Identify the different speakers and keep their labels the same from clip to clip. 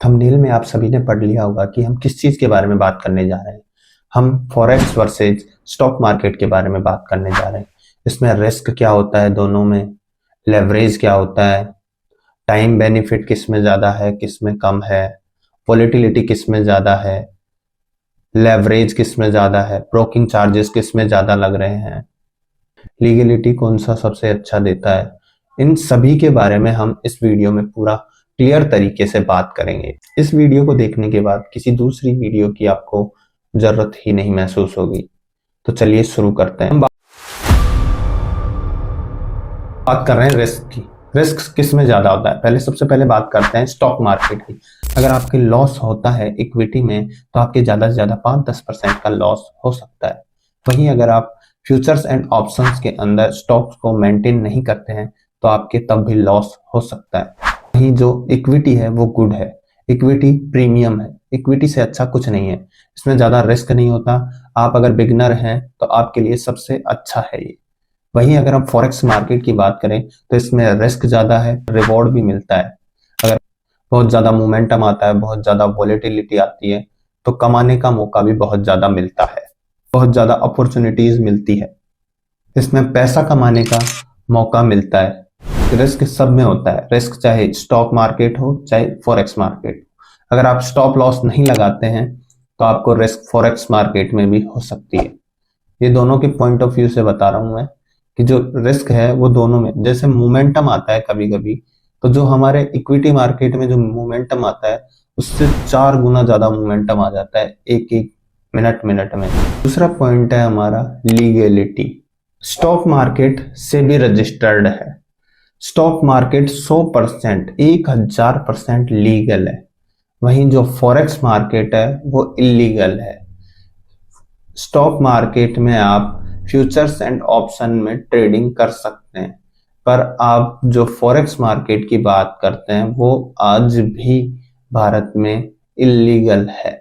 Speaker 1: Thumbnail में आप सभी ने पढ़ लिया होगा कि हम किस चीज के बारे में बात करने जा रहे हैं। हम फॉरेक्स वर्सेज स्टॉक मार्केट के बारे में बात करने जा रहे हैं। इसमें रिस्क क्या होता है, दोनों में लेवरेज क्या होता है, टाइम बेनिफिट किस में ज्यादा है किस में कम है, वोलेटिलिटी किस में ज्यादा है, लेवरेज किस में ज्यादा है, ब्रोकिंग चार्जेस किस में ज्यादा लग रहे हैं, लीगलिटी कौन सा सबसे अच्छा देता है। इन सभी के बारे में हम इस वीडियो में पूरा क्लियर तरीके से बात करेंगे। इस वीडियो को देखने के बाद किसी दूसरी वीडियो की आपको जरूरत ही नहीं महसूस होगी। तो चलिए शुरू करते हैं। हम बात कर रहे हैं रिस्क की। रिस्क किस में ज्यादा होता है, सबसे पहले बात करते हैं स्टॉक मार्केट की। अगर आपके लॉस होता है इक्विटी में तो आपके ज्यादा से ज्यादा 5-10% का लॉस हो सकता है। वहीं अगर आप फ्यूचर्स एंड ऑप्शंस के अंदर स्टॉक्स को मेंटेन नहीं करते हैं तो आपके तब भी लॉस हो सकता है। वहीं जो इक्विटी है वो गुड है, इक्विटी प्रीमियम है, इक्विटी से अच्छा कुछ नहीं है। इसमें ज्यादा रिस्क नहीं होता। आप अगर बिगनर हैं तो आपके लिए सबसे अच्छा है ये। वहीं अगर हम फॉरेक्स मार्केट की बात करें तो इसमें रिस्क ज्यादा है, रिवॉर्ड भी मिलता है। अगर बहुत ज्यादा मोमेंटम आता है, बहुत ज्यादा वॉलेटिलिटी आती है तो कमाने का मौका भी बहुत ज्यादा मिलता है, बहुत ज्यादा अपॉर्चुनिटीज मिलती है। इसमें पैसा कमाने का मौका मिलता है। रिस्क सब में होता है, रिस्क चाहे स्टॉक मार्केट हो चाहे फॉरेक्स मार्केट हो। अगर आप स्टॉप लॉस नहीं लगाते हैं तो आपको रिस्क फॉरेक्स मार्केट में भी हो सकती है। ये दोनों के पॉइंट ऑफ व्यू से बता रहा हूं मैं कि जो रिस्क है वो दोनों में, जैसे मोमेंटम आता है कभी कभी, तो जो हमारे इक्विटी मार्केट में जो मोमेंटम आता है उससे 4 गुना ज्यादा मोमेंटम आ जाता है एक एक मिनट मिनट में। दूसरा पॉइंट है हमारा लीगलिटी। स्टॉक मार्केट से भी रजिस्टर्ड है। स्टॉक मार्केट 100% 1000% लीगल है। वहीं जो फॉरेक्स मार्केट है वो इलीगल है। स्टॉक मार्केट में आप फ्यूचर्स एंड ऑप्शन में ट्रेडिंग कर सकते हैं, पर आप जो फॉरेक्स मार्केट की बात करते हैं वो आज भी भारत में इलीगल है,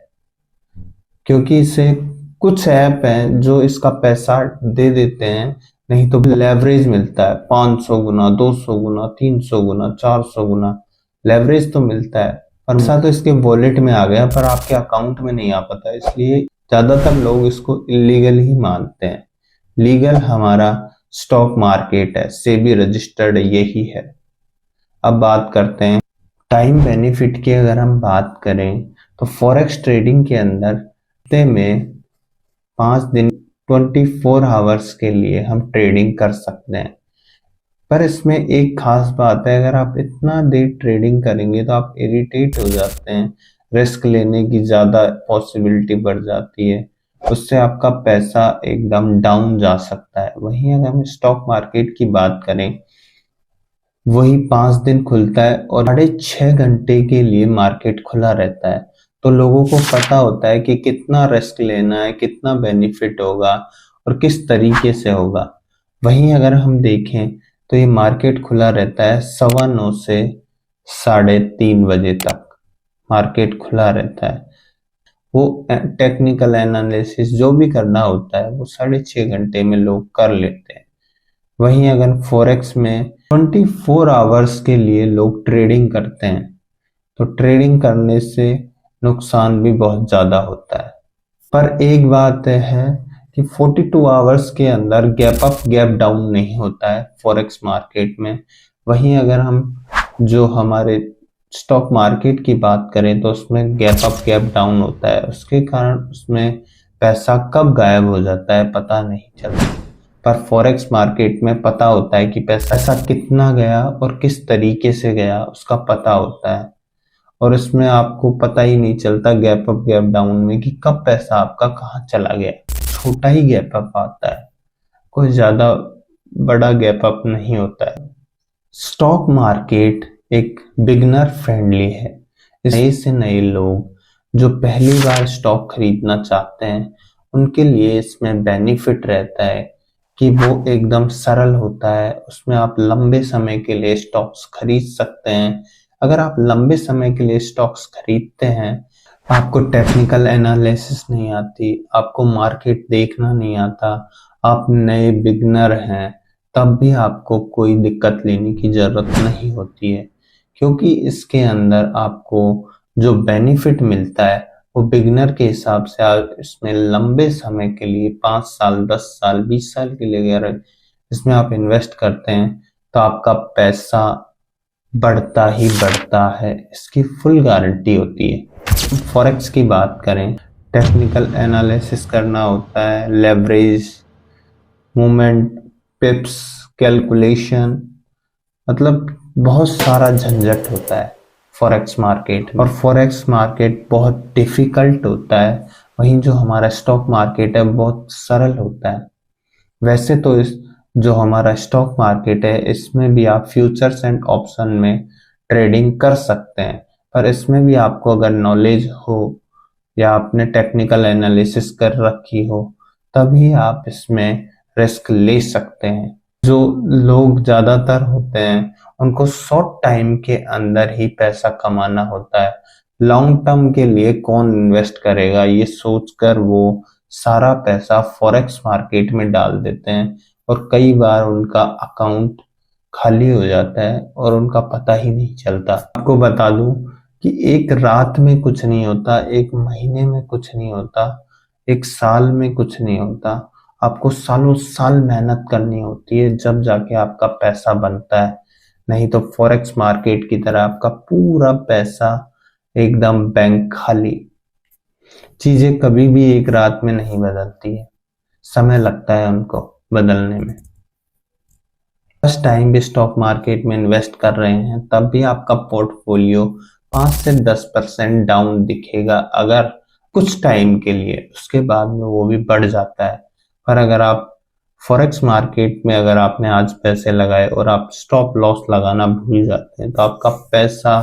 Speaker 1: क्योंकि इसे कुछ ऐप हैं जो इसका पैसा दे देते हैं, नहीं तो लेवरेज मिलता है 500 गुना, 200 गुना, 300 गुना, 400 गुना लेवरेज तो मिलता है। पर पैसा तो इसके वॉलेट में आ गया पर आपके अकाउंट में नहीं आ पाता, इसलिए ज्यादातर लोग इसको इलीगल ही मानते हैं। लीगल हमारा स्टॉक मार्केट है, सेबी रजिस्टर्ड यही है। अब बात करते हैं टाइम बेनिफिट की। अगर हम बात करें तो फॉरेक्स ट्रेडिंग के अंदर हफ्ते में 5 दिन 24 आवर्स के लिए हम ट्रेडिंग कर सकते हैं। पर इसमें एक खास बात है, अगर आप इतना देर ट्रेडिंग करेंगे तो आप इरिटेट हो जाते हैं, रिस्क लेने की ज्यादा पॉसिबिलिटी बढ़ जाती है, उससे आपका पैसा एकदम डाउन जा सकता है। वहीं अगर हम स्टॉक मार्केट की बात करें, वही 5 दिन खुलता है और 6.5 घंटे के लिए मार्केट खुला रहता है, तो लोगों को पता होता है कि कितना रिस्क लेना है, कितना बेनिफिट होगा और किस तरीके से होगा। वहीं अगर हम देखें तो ये मार्केट खुला रहता है 9:15 से 3:30 बजे तक मार्केट खुला रहता है। वो टेक्निकल एनालिसिस जो भी करना होता है वो 6.5 घंटे में लोग कर लेते हैं। वहीं अगर फॉरेक्स में 24 आवर्स के लिए लोग ट्रेडिंग करते हैं तो ट्रेडिंग करने से नुकसान भी बहुत ज्यादा होता है। पर एक बात है कि 42 आवर्स के अंदर गैप अप गैप डाउन नहीं होता है फॉरेक्स मार्केट में। वहीं अगर हम जो हमारे स्टॉक मार्केट की बात करें तो उसमें गैप अप गैप डाउन होता है, उसके कारण उसमें पैसा कब गायब हो जाता है पता नहीं चलता। पर फॉरेक्स मार्केट में पता होता है कि पैसा कितना गया और किस तरीके से गया, उसका पता होता है। और इसमें आपको पता ही नहीं चलता गैप अप गैप डाउन में कि कब पैसा आपका कहाँ चला गया। छोटा ही गैप अप आता है, कोई ज्यादा बड़ा गैप अप नहीं होता है। स्टॉक मार्केट एक बिगनर फ्रेंडली है। नए से नए लोग जो पहली बार स्टॉक खरीदना चाहते हैं उनके लिए इसमें बेनिफिट रहता है कि वो एकदम सरल होता है। उसमें आप लंबे समय के लिए स्टॉक्स खरीद सकते हैं। अगर आप लंबे समय के लिए स्टॉक्स खरीदते हैं, आपको टेक्निकल एनालिसिस नहीं आती, आपको मार्केट देखना नहीं आता, आप नए बिगनर हैं, तब भी आपको कोई दिक्कत लेने की जरूरत नहीं होती है, क्योंकि इसके अंदर आपको जो बेनिफिट मिलता है वो बिगिनर के हिसाब से इसमें लंबे समय के लिए 5 साल, 10 साल, 20 साल के लिए अगर इसमें आप इन्वेस्ट करते हैं तो आपका पैसा बढ़ता ही बढ़ता है, इसकी फुल गारंटी होती है। फॉरेक्स की बात करें, टेक्निकल एनालिसिस करना होता है, लेवरेज, मूवमेंट, पिप्स, कैलकुलेशन, मतलब बहुत सारा झंझट होता है फॉरेक्स मार्केट। और फॉरेक्स मार्केट बहुत डिफिकल्ट होता है, वहीं जो हमारा स्टॉक मार्केट है बहुत सरल होता है। वैसे तो इस जो हमारा स्टॉक मार्केट है इसमें भी आप फ्यूचर्स एंड ऑप्शन में ट्रेडिंग कर सकते हैं, पर इसमें भी आपको अगर नॉलेज हो या आपने टेक्निकल एनालिसिस कर रखी हो तभी आप इसमें रिस्क ले सकते हैं। जो लोग ज्यादातर होते हैं उनको शॉर्ट टाइम के अंदर ही पैसा कमाना होता है, लॉन्ग टर्म के लिए कौन इन्वेस्ट करेगा ये सोचकर वो सारा पैसा फॉरेक्स मार्केट में डाल देते हैं और कई बार उनका अकाउंट खाली हो जाता है और उनका पता ही नहीं चलता। आपको बता दूं कि एक रात में कुछ नहीं होता, एक महीने में कुछ नहीं होता, एक साल में कुछ नहीं होता, आपको सालों साल मेहनत करनी होती है जब जाके आपका पैसा बनता है। नहीं तो फॉरेक्स मार्केट की तरह आपका पूरा पैसा एकदम बैंक खाली। चीजें कभी भी एक रात में नहीं बदलती है, समय लगता है उनको बदलने में। फर्स्ट टाइम भी स्टॉक मार्केट में इन्वेस्ट कर रहे हैं तब भी आपका पोर्टफोलियो 5 से 10% डाउन दिखेगा अगर कुछ टाइम के लिए, उसके बाद में वो भी बढ़ जाता है। पर अगर आप फॉरेक्स मार्केट में अगर आपने आज पैसे लगाए और आप स्टॉप लॉस लगाना भूल जाते हैं तो आपका पैसा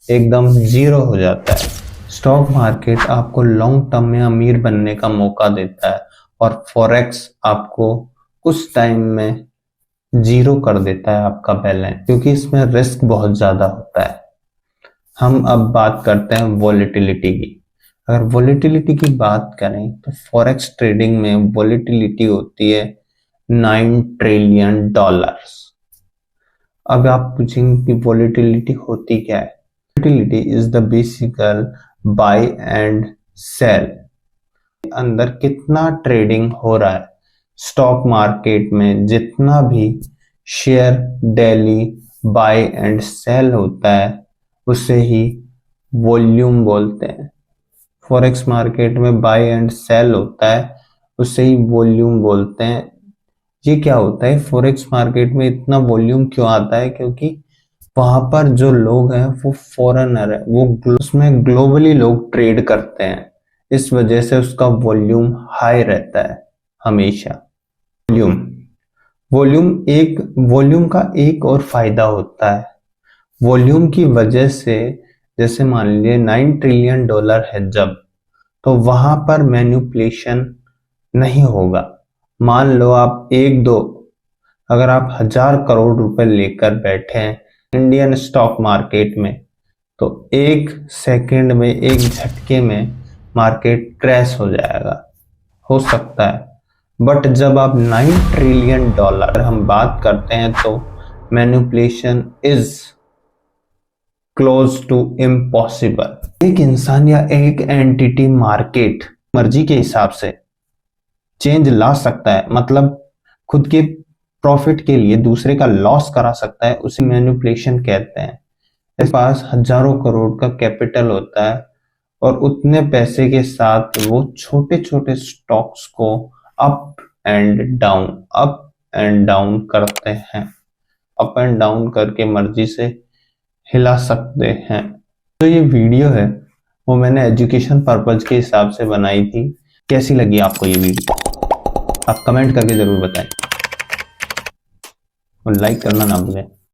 Speaker 1: एकदम जीरो हो जाता है। स्टॉक मार्केट आपको लॉन्ग टर्म में अमीर बनने का मौका देता है और फॉरेक्स आपको कुछ टाइम में जीरो कर देता है आपका बैलेंस, क्योंकि इसमें रिस्क बहुत ज्यादा होता है। हम अब बात करते हैं वॉलेटिलिटी की। अगर वॉलेटिलिटी की बात करें तो फॉरेक्स ट्रेडिंग में वॉलेटिलिटी होती है 9 ट्रिलियन डॉलर्स। अब आप पूछेंगे कि वॉलेटिलिटी होती क्या है? Volatility is the basical buy and sell, अंदर कितना ट्रेडिंग हो रहा है स्टॉक मार्केट में, जितना भी share daily buy and sell होता है उसे ही वॉल्यूम बोलते हैं। फॉरेक्स मार्केट में बाय एंड सेल होता है उसे ही वॉल्यूम बोलते हैं। ये क्या होता है, फॉरेक्स मार्केट में इतना वॉल्यूम क्यों आता है? क्योंकि वहां पर जो लोग हैं वो फॉरेनर है, वो उसमें ग्लोबली लोग ट्रेड करते हैं, इस वजह से उसका वॉल्यूम हाई रहता है हमेशा। वॉल्यूम वॉल्यूम का एक और फायदा होता है। वॉल्यूम की वजह से जैसे मान लीजिए 9 ट्रिलियन डॉलर है जब, तो वहां पर मैनिपुलेशन नहीं होगा। मान लो आप अगर आप 1,000 करोड़ रुपए लेकर बैठे हैं इंडियन स्टॉक मार्केट में तो 1 सेकंड में, एक झटके में मार्केट क्रैश हो जाएगा, हो सकता है। बट जब आप 9 ट्रिलियन डॉलर हम बात करते हैं तो manipulation is close to impossible. एक इंसान या एक एंटिटी मार्केट मर्जी के हिसाब से चेंज ला सकता है, मतलब खुद के प्रॉफिट के लिए दूसरे का लॉस करा सकता है, उसे मैनिपुलेशन कहते हैं। इसके पास हजारों करोड़ का कैपिटल होता है और उतने पैसे के साथ वो छोटे छोटे स्टॉक्स को अप एंड डाउन करते हैं, अप एंड डाउन करके मर्जी से हिला सकते हैं। तो ये वीडियो है वो मैंने एजुकेशन पर्पज के हिसाब से बनाई थी। कैसी लगी आपको ये वीडियो आप कमेंट करके जरूर बताएं और लाइक करना ना भूलें।